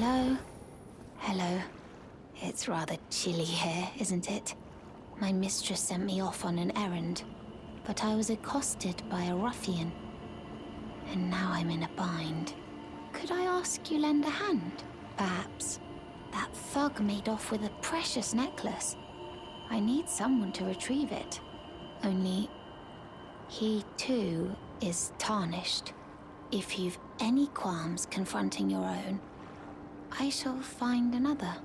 Hello? Hello. It's rather chilly here, isn't it? My mistress sent me off on an errand, but I was accosted by a ruffian. And now I'm in a bind. Could I ask you lend a hand? Perhaps. That thug made off with a precious necklace. I need someone to retrieve it. Only, he too is tarnished. If you've any qualms confronting your own, I shall find another.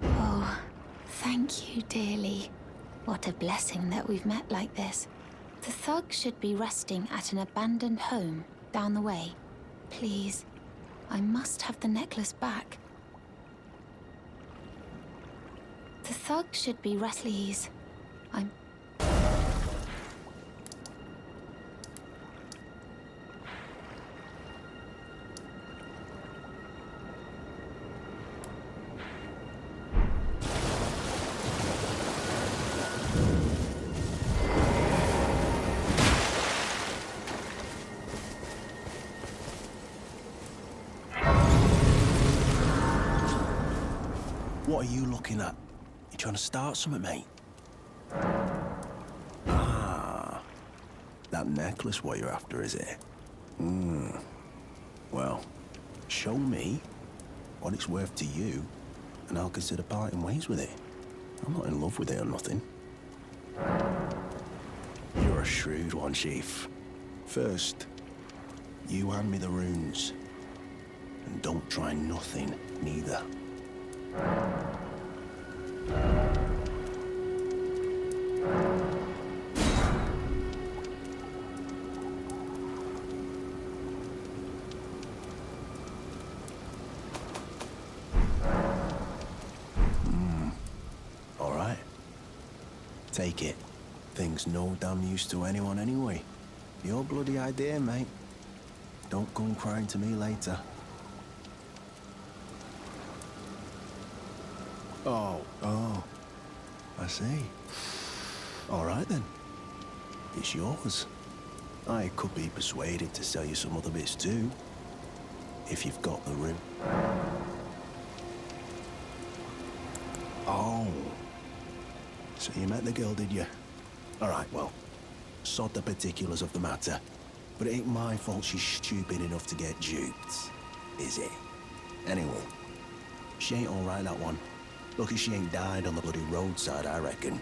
Oh, thank you dearly. What a blessing that we've met like this. The thug should be resting at an abandoned home down the way. Please, I must have the necklace back. The thug should be please. What are you looking at? You trying to start something, mate? Ah, that necklace what you're after, is it? Well, show me what it's worth to you, and I'll consider parting ways with it. I'm not in love with it or nothing. You're a shrewd one, Chief. First, you hand me the runes. And don't try nothing, neither. All right. Take it. Thing's no damn use to anyone anyway. Your bloody idea, mate. Don't come crying to me later. Oh, I see. All right then. It's yours. I could be persuaded to sell you some other bits too, if you've got the room. Oh. So you met the girl, did you? All right, well, sod the particulars of the matter. But it ain't my fault she's stupid enough to get duped, is it? Anyway, she ain't all right, that one. Lucky she ain't died on the bloody roadside, I reckon.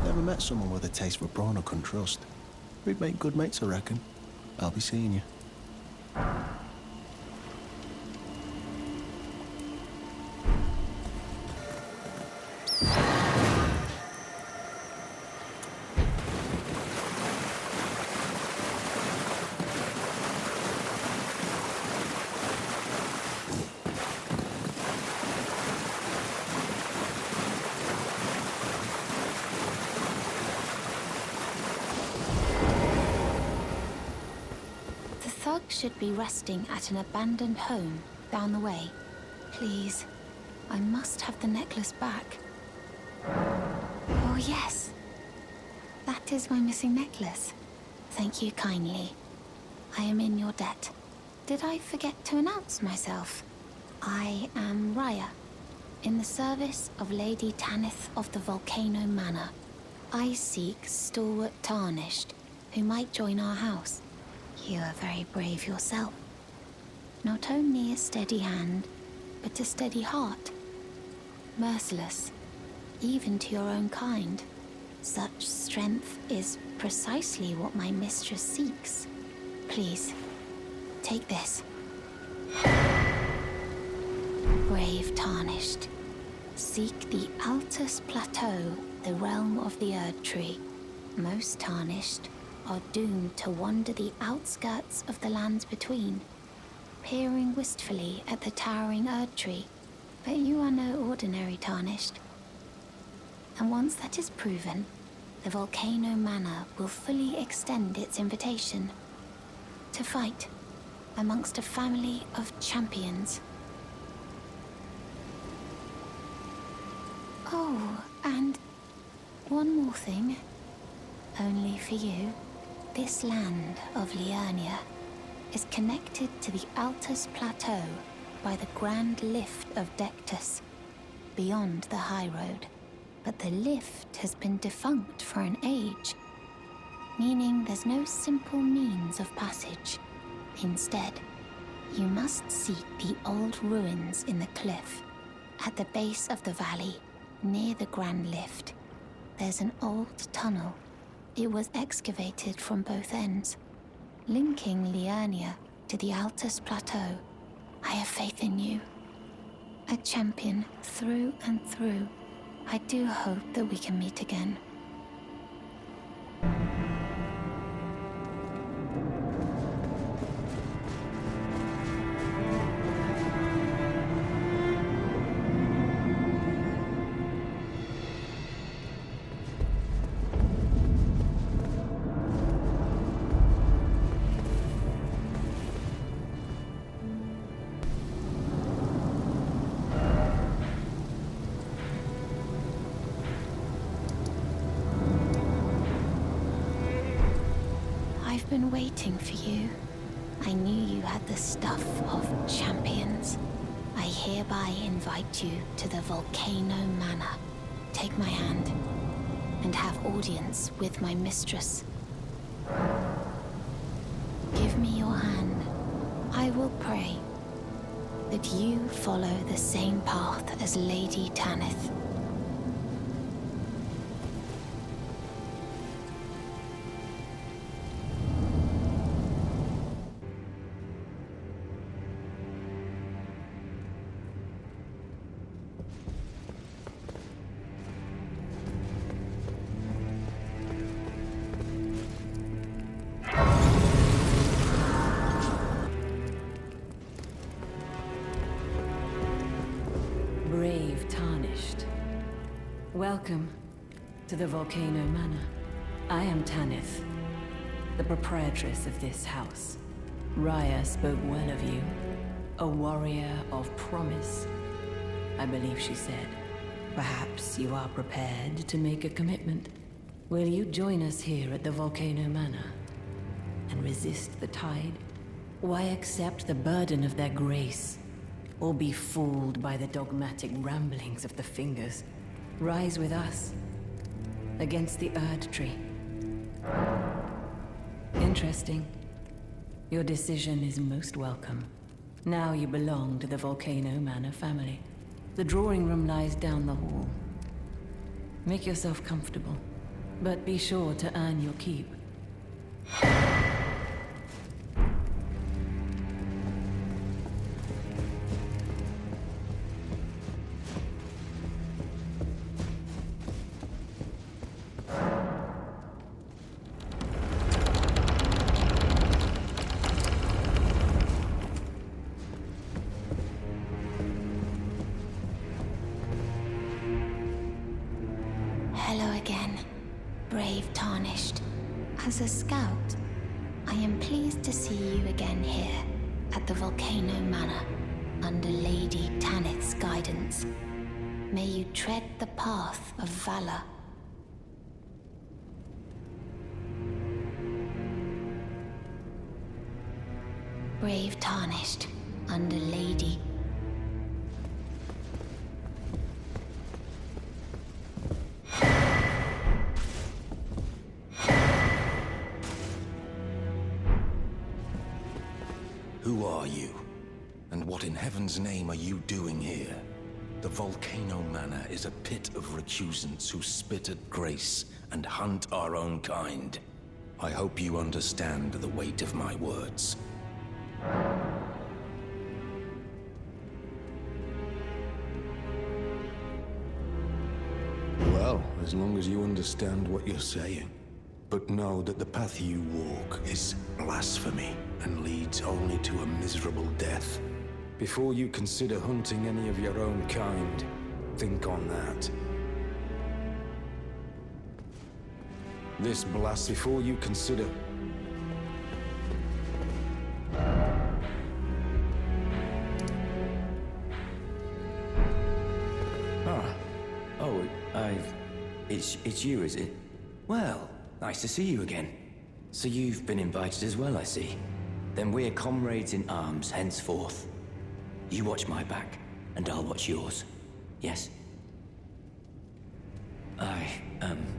Never met someone with a taste for brawn I couldn't trust. We'd make good mates, I reckon. I'll be seeing you. Should be resting at an abandoned home down the way. Please, I must have the necklace back. Oh yes, that is my missing necklace. Thank you kindly. I am in your debt. Did I forget to announce myself? I am Rya, in the service of Lady Tanith of the Volcano Manor. I seek stalwart tarnished who might join our house. You are very brave yourself. Not only a steady hand, but a steady heart. Merciless, even to your own kind. Such strength is precisely what my mistress seeks. Please, take this. Brave tarnished, seek the Altus Plateau, the realm of the Erd Tree. Most tarnished are doomed to wander the outskirts of the lands between, peering wistfully at the towering Erd Tree. But you are no ordinary tarnished. And once that is proven, the Volcano Manor will fully extend its invitation to fight amongst a family of champions. Oh, and one more thing. Only for you. This land of Liurnia is connected to the Altus Plateau by the Grand Lift of Dectus, beyond the high road. But the lift has been defunct for an age, meaning there's no simple means of passage. Instead, you must seek the old ruins in the cliff. At the base of the valley, near the Grand Lift, there's an old tunnel. It was excavated from both ends, linking Liurnia to the Altus Plateau. I have faith in you. A champion through and through. I do hope that we can meet again. I've been waiting for you. I knew you had the stuff of champions. I hereby invite you to the Volcano Manor. Take my hand and have audience with my mistress. Give me your hand. I will pray that you follow the same path as Lady Tanith. Brave Tarnished. Welcome to the Volcano Manor. I am Tanith, the proprietress of this house. Rya spoke well of you. A warrior of promise, I believe she said. Perhaps you are prepared to make a commitment. Will you join us here at the Volcano Manor and resist the tide? Why accept the burden of their grace? Or be fooled by the dogmatic ramblings of the Fingers? Rise with us against the Erd Tree. Interesting. Your decision is most welcome. Now you belong to the Volcano Manor family. The drawing room lies down the hall. Make yourself comfortable, but be sure to earn your keep. Hello again, brave Tarnished. As a scout, I am pleased to see you again here at the Volcano Manor under Lady Tanith's guidance. May you tread the path of valor. Brave Tarnished under Lady. Who are you? And what in heaven's name are you doing here? The Volcano Manor is a pit of recusants who spit at grace and hunt our own kind. I hope you understand the weight of my words. Well, as long as you understand what you're saying. But know that the path you walk is blasphemy and leads only to a miserable death. Before you consider hunting any of your own kind, think on that. Before you consider... Oh, it's you, is it? Well, nice to see you again. So you've been invited as well, I see. Then we're comrades in arms henceforth. You watch my back, and I'll watch yours. Yes?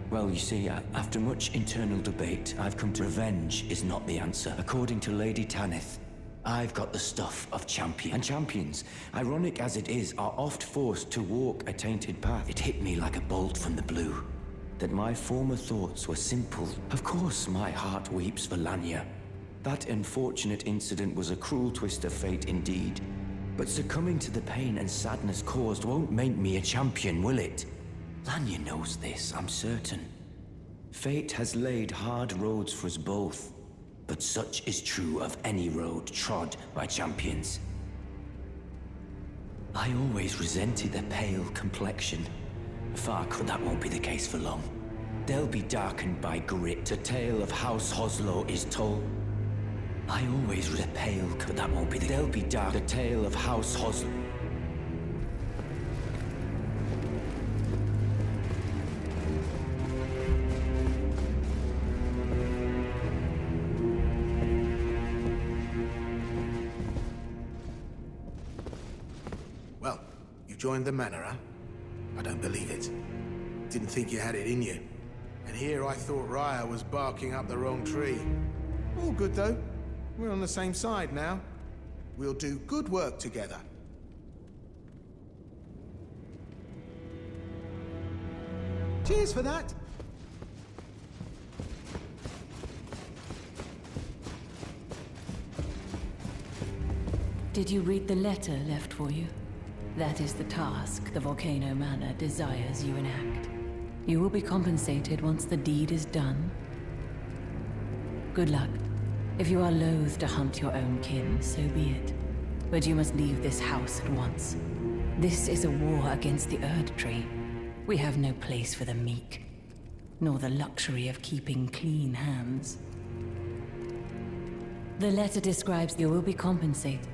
Well, you see, after much internal debate, I've come to revenge is not the answer. According to Lady Tanith, I've got the stuff of champion. And champions, ironic as it is, are oft forced to walk a tainted path. It hit me like a bolt from the blue, that my former thoughts were simple. Of course, my heart weeps for Liurnia. That unfortunate incident was a cruel twist of fate indeed. But succumbing to the pain and sadness caused won't make me a champion, will it? Liurnia knows this, I'm certain. Fate has laid hard roads for us both, but such is true of any road trod by champions. I always resented their pale complexion. But that won't be the case for long. They'll be darkened by grit. The tale of House Hoslow is told. I always was pale, but that won't be the... They'll be dark. The tale of House Hoslow. Well, you joined the manor, huh? I don't believe it. Didn't think you had it in you. And here I thought Rya was barking up the wrong tree. All good though. We're on the same side now. We'll do good work together. Cheers for that. Did you read the letter left for you? That is the task the Volcano Manor desires you enact. You will be compensated once the deed is done. Good luck. If you are loath to hunt your own kin, so be it. But you must leave this house at once. This is a war against the Erd Tree. We have no place for the meek, nor the luxury of keeping clean hands. The letter describes you will be compensated.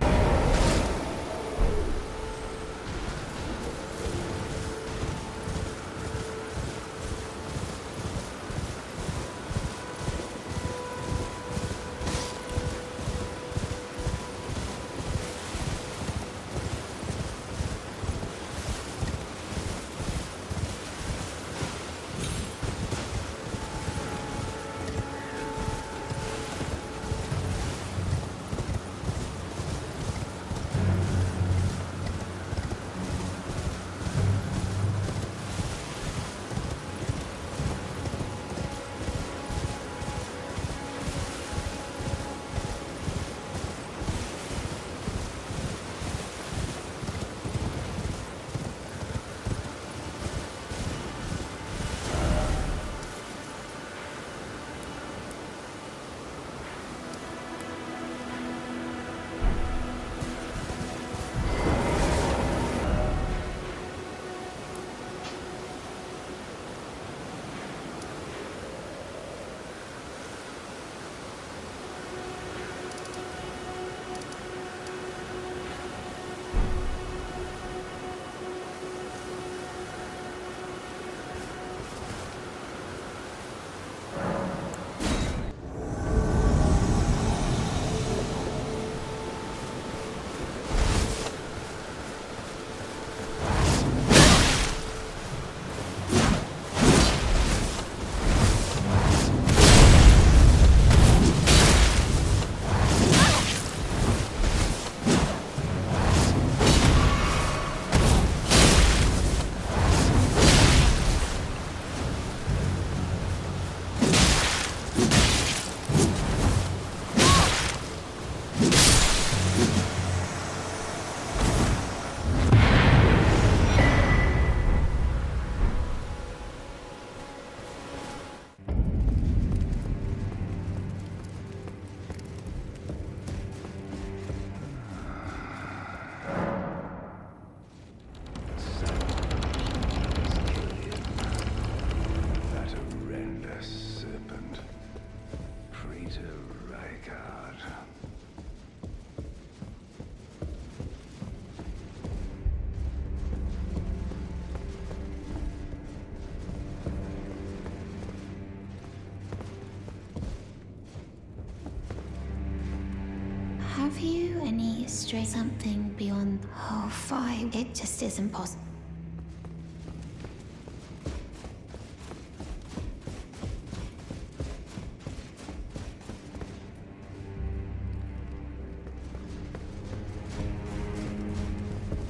any stray something beyond... Oh, fine. It just isn't possible.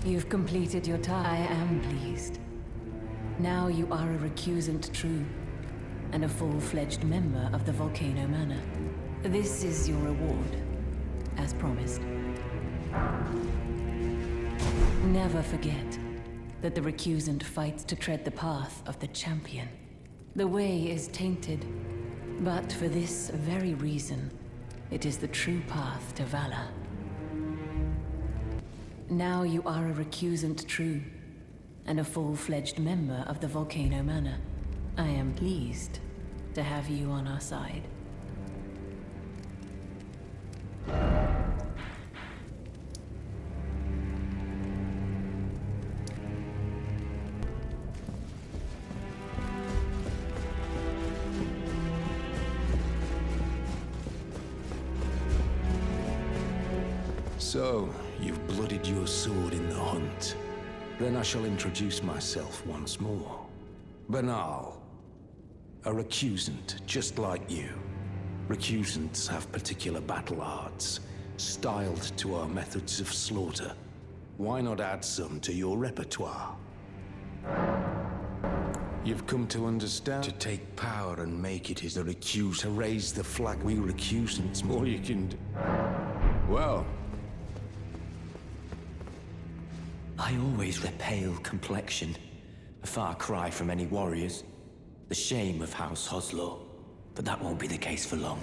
You've completed your task. I am pleased. Now you are a recusant true, and a full-fledged member of the Volcano Manor. This is your reward, as promised. Never forget that the recusant fights to tread the path of the champion. The way is tainted, but for this very reason, it is the true path to valor. Now you are a recusant true, and a full-fledged member of the Volcano Manor. I am pleased to have you on our side. So, you've blooded your sword in the hunt. Then I shall introduce myself once more. Banal. A recusant, just like you. Recusants have particular battle arts, styled to our methods of slaughter. Why not add some to your repertoire? You've come to understand? To take power and make it is the recusant. To raise the flag, we recusants, more you can do. Well... I always the pale complexion. A far cry from any warriors. The shame of House Hoslow. But that won't be the case for long.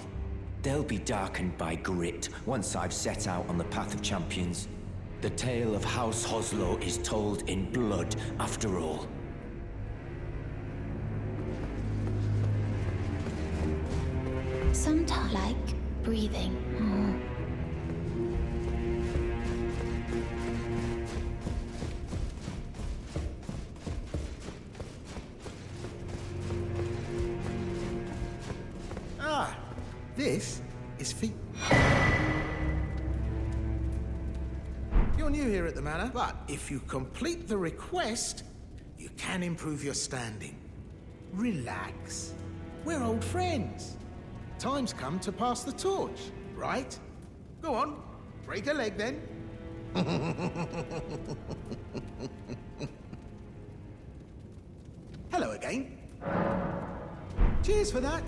They'll be darkened by grit once I've set out on the path of champions. The tale of House Hoslow is told in blood, after all. Sometimes like breathing. This is for... You're new here at the manor, but if you complete the request, you can improve your standing. Relax. We're old friends. Time's come to pass the torch, right? Go on, break a leg then. Hello again. Cheers for that.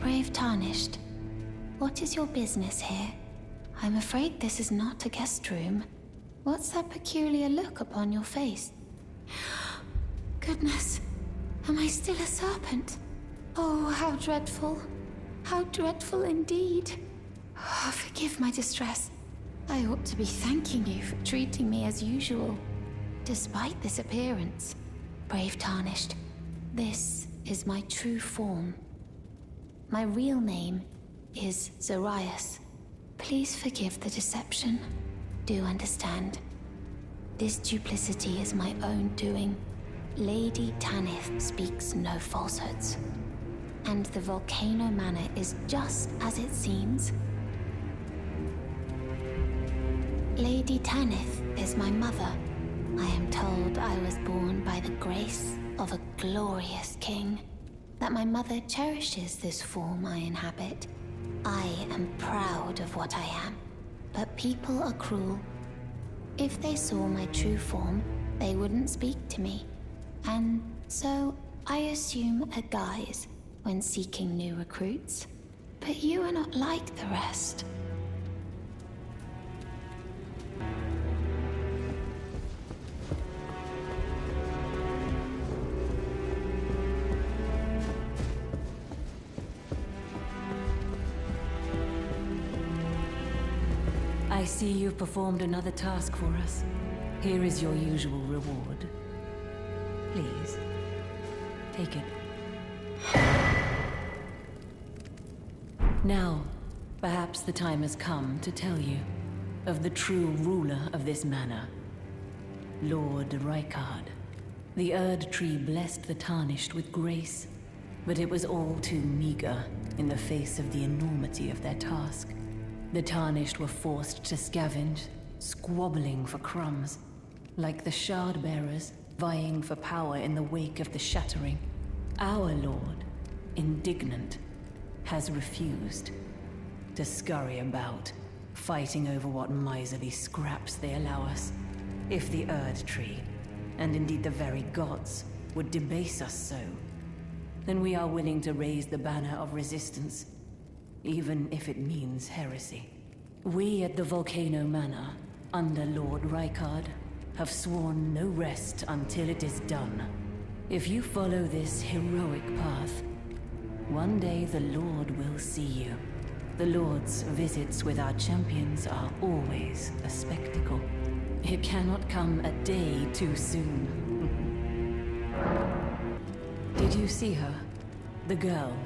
Brave Tarnished, what is your business here? I'm afraid this is not a guest room. What's that peculiar look upon your face? Goodness, am I still a serpent? Oh, how dreadful. How dreadful indeed. Oh, forgive my distress. I ought to be thanking you for treating me as usual. Despite this appearance, Brave Tarnished, this is my true form. My real name is Zarias, Please forgive the deception. Do understand. This duplicity is my own doing. Lady Tanith speaks no falsehoods. And the Volcano Manor is just as it seems. Lady Tanith is my mother. I am told I was born by the grace of a glorious king. That my mother cherishes this form I inhabit. I am proud of what I am. But people are cruel. If they saw my true form, they wouldn't speak to me. And so I assume a guise when seeking new recruits. But you are not like the rest. I see you've performed another task for us. Here is your usual reward. Please, take it. Now, perhaps the time has come to tell you of the true ruler of this manor, Lord Rykard. The Erd Tree blessed the Tarnished with grace, but it was all too meager in the face of the enormity of their task. The Tarnished were forced to scavenge, squabbling for crumbs, like the Shard-bearers vying for power in the wake of the Shattering. Our Lord, indignant, has refused to scurry about, fighting over what miserly scraps they allow us. If the Erd Tree, and indeed the very gods, would debase us so, then we are willing to raise the banner of resistance, even if it means heresy. We at the Volcano Manor, under Lord Rykard, have sworn no rest until it is done. If you follow this heroic path, one day the Lord will see you. The Lord's visits with our champions are always a spectacle. It cannot come a day too soon. Did you see her? The girl,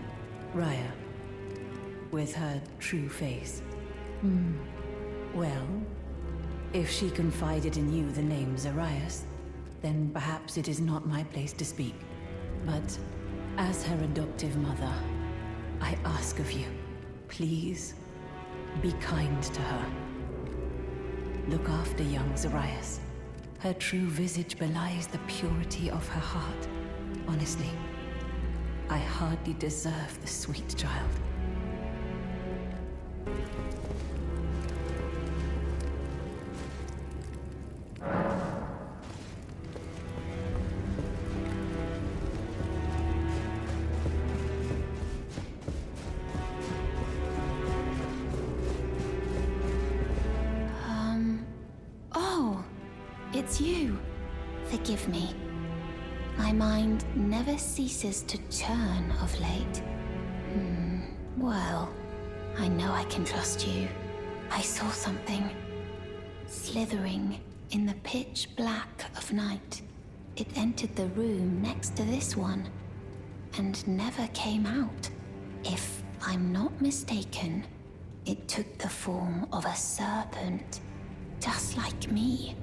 Rya, with her true face. Well, if she confided in you the name Zarias, then perhaps it is not my place to speak. But as her adoptive mother, I ask of you, please be kind to her. Look after young Zarias. Her true visage belies the purity of her heart. Honestly, I hardly deserve the sweet child. It's you. Forgive me. My mind never ceases to churn of late. Well, I know I can trust you. I saw something slithering in the pitch black of night. It entered the room next to this one and never came out. If I'm not mistaken, it took the form of a serpent, just like me.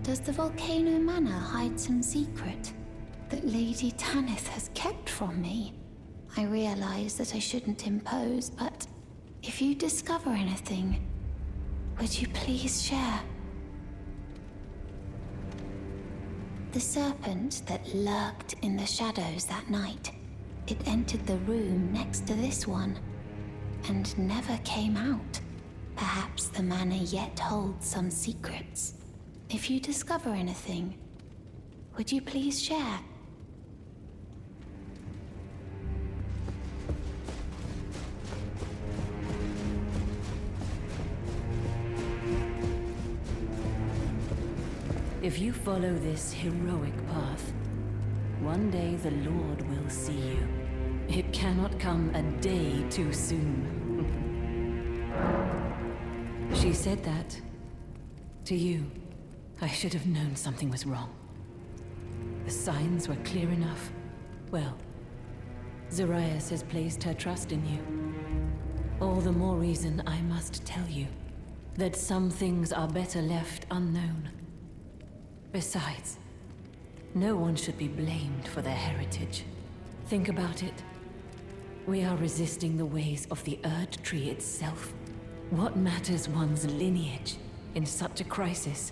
Does the Volcano Manor hide some secret that Lady Tanith has kept from me? I realize that I shouldn't impose, but if you discover anything, would you please share? The serpent that lurked in the shadows that night, it entered the room next to this one and never came out. Perhaps the manor yet holds some secrets. If you discover anything, would you please share? If you follow this heroic path, one day the Lord will see you. It cannot come a day too soon. She said that to you. I should have known something was wrong. The signs were clear enough. Well, Zarias has placed her trust in you. All the more reason I must tell you that some things are better left unknown. Besides, no one should be blamed for their heritage. Think about it. We are resisting the ways of the Erd Tree itself. What matters one's lineage in such a crisis?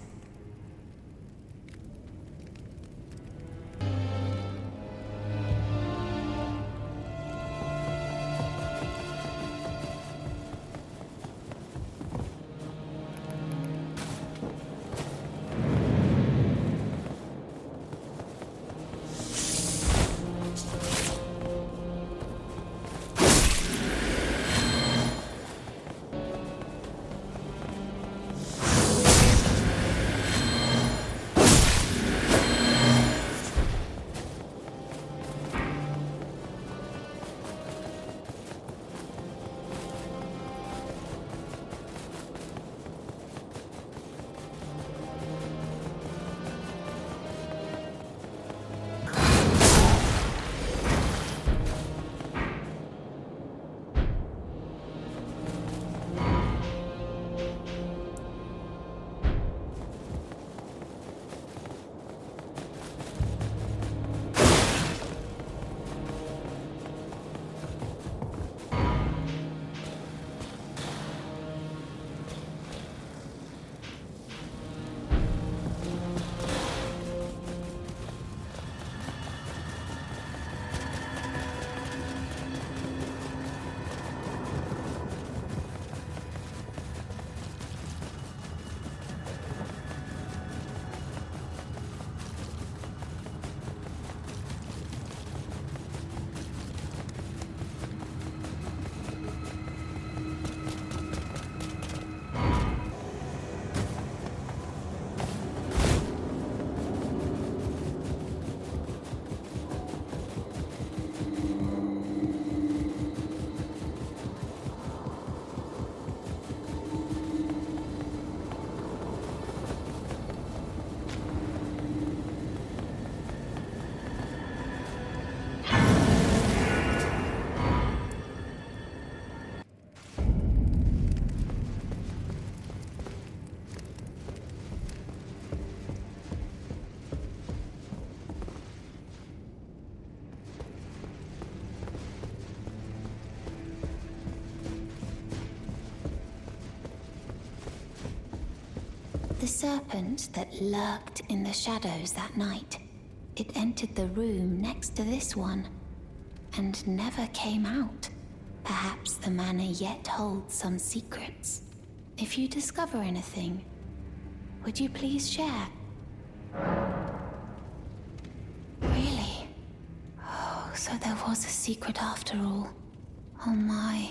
The serpent that lurked in the shadows that night. It entered the room next to this one, and never came out. Perhaps the manor yet holds some secrets. If you discover anything, would you please share? Really? Oh, so there was a secret after all. Oh my.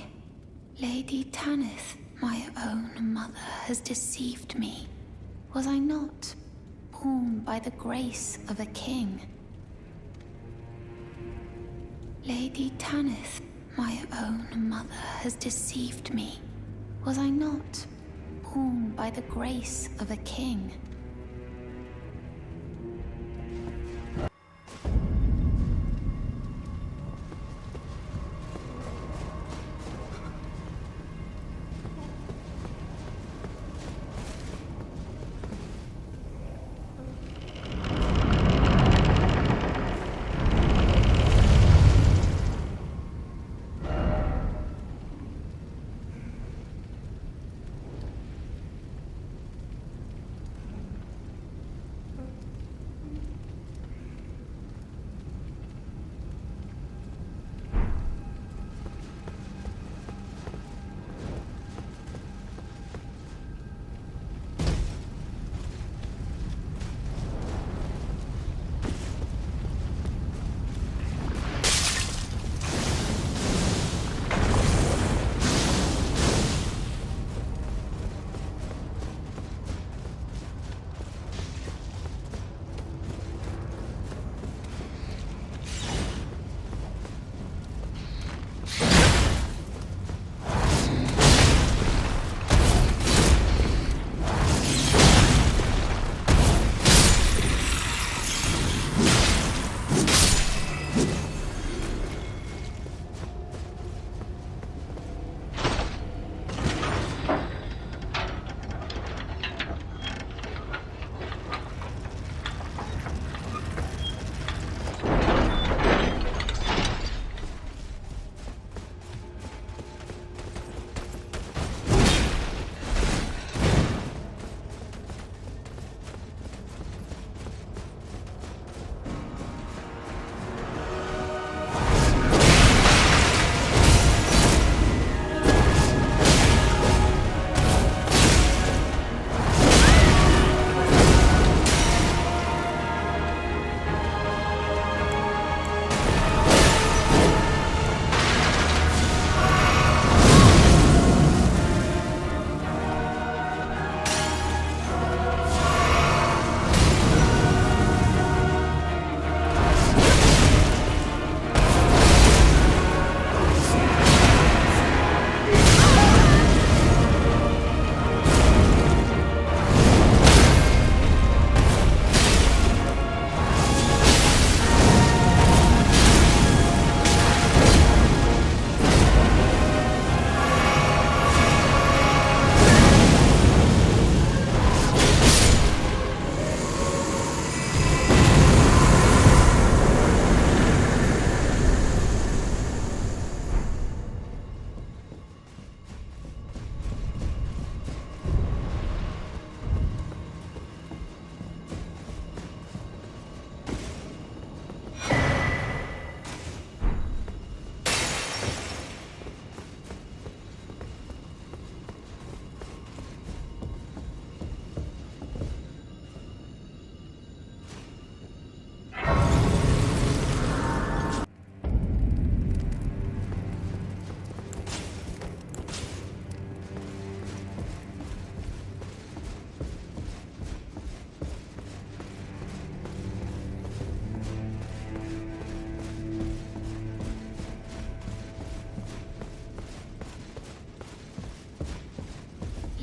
Lady Tanith, my own mother, has deceived me. Was I not born by the grace of a king? Lady Tanith, my own mother, has deceived me. Was I not born by the grace of a king?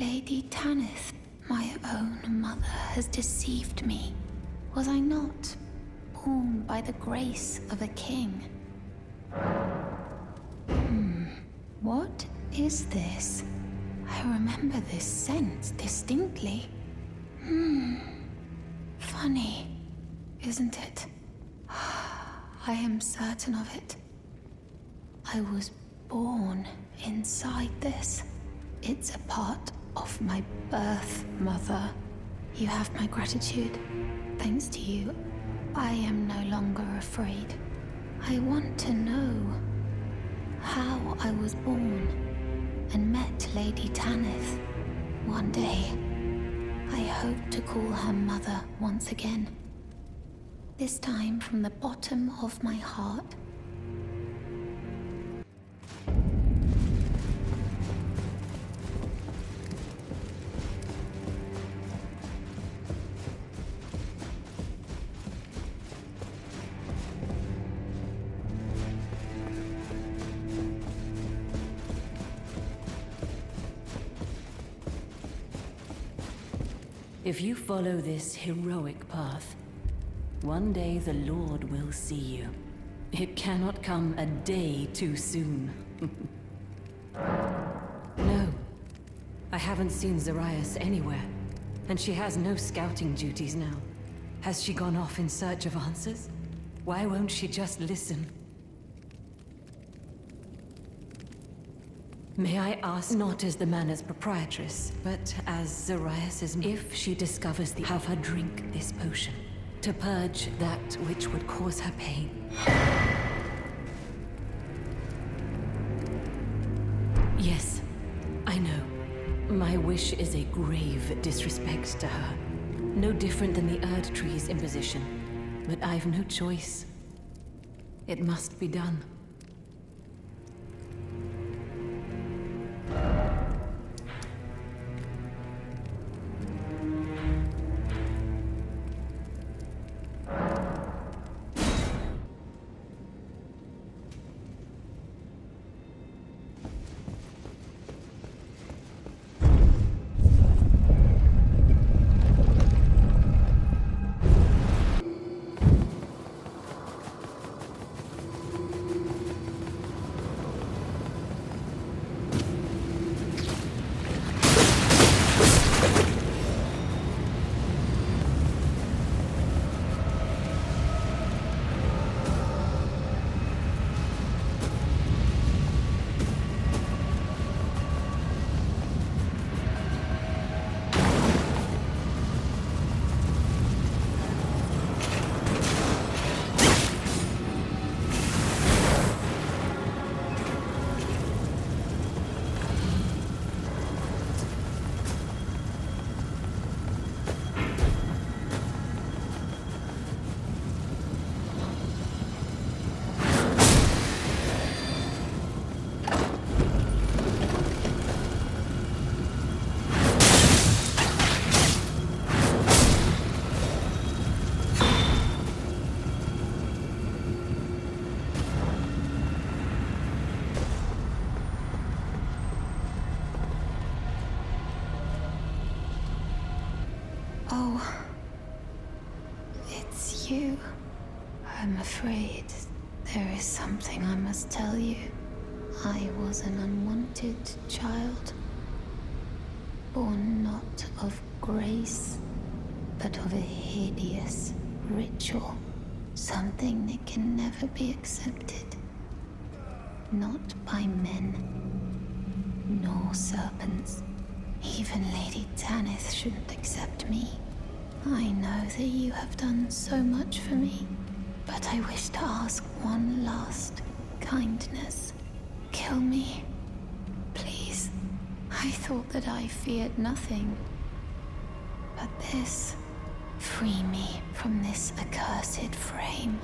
Lady Tanith, my own mother, has deceived me. Was I not born by the grace of a king? What is this? I remember this scent distinctly. Funny, isn't it? I am certain of it. I was born inside this. It's a part of my birth, Mother. You have my gratitude. Thanks to you, I am no longer afraid. I want to know how I was born and met Lady Tanith. One day, I hope to call her mother once again. This time from the bottom of my heart. If you follow this heroic path, one day the Lord will see you. It cannot come a day too soon. No, I haven't seen Zarias anywhere, and she has no scouting duties now. Has she gone off in search of answers? Why won't she just listen? May I ask, not as the manor's proprietress, but as Zarias's, if she discovers have her drink this potion, to purge that which would cause her pain. Yes, I know. My wish is a grave disrespect to her. No different than the Erd Tree's imposition. But I've no choice. It must be done. Oh, it's you. I'm afraid there is something I must tell you. I was an unwanted child, born not of grace, but of a hideous ritual, something that can never be accepted. Not by men, nor serpents. Even Lady Tanith shouldn't accept me. I know that you have done so much for me, but I wish to ask one last kindness. Kill me, please. I thought that I feared nothing. But this, free me from this accursed frame.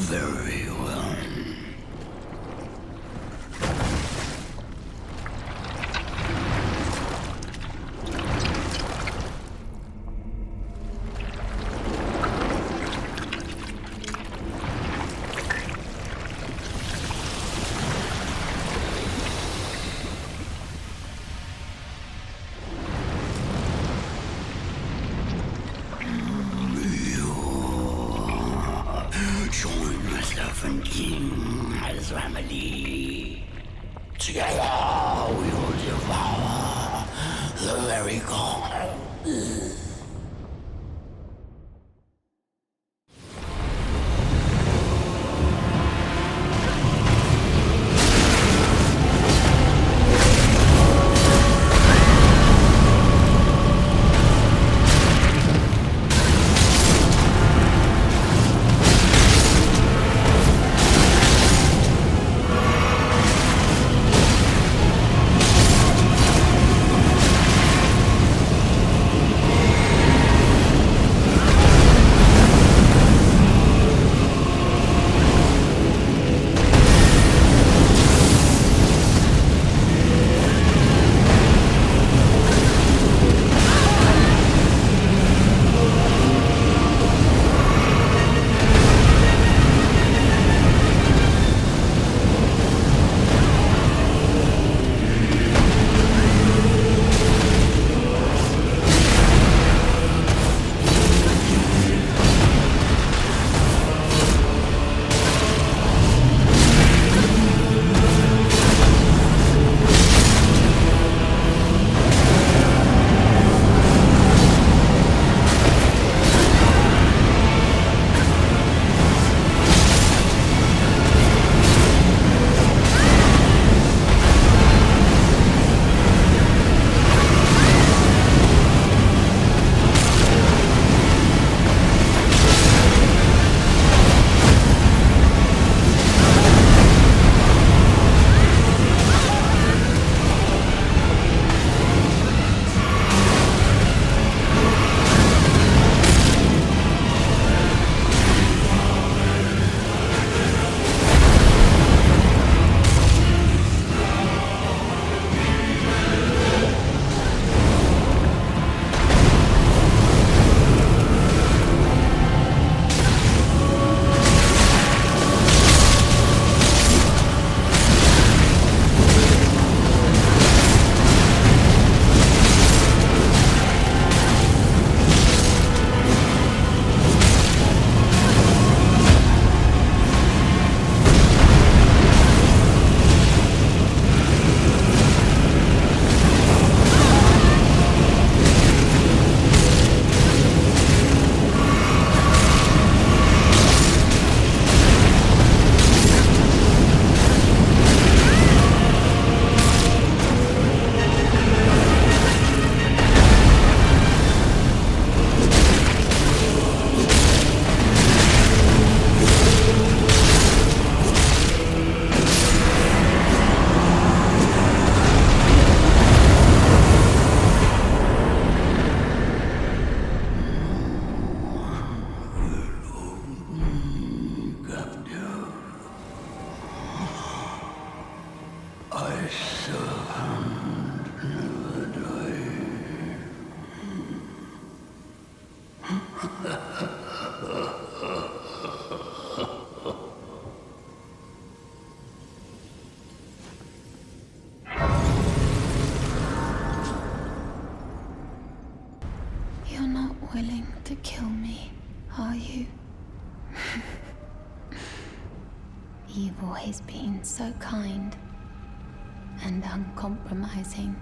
Very well. Join myself and King as family. Together we will devour the very god. willing to kill me, are you? You've always been so kind and uncompromising.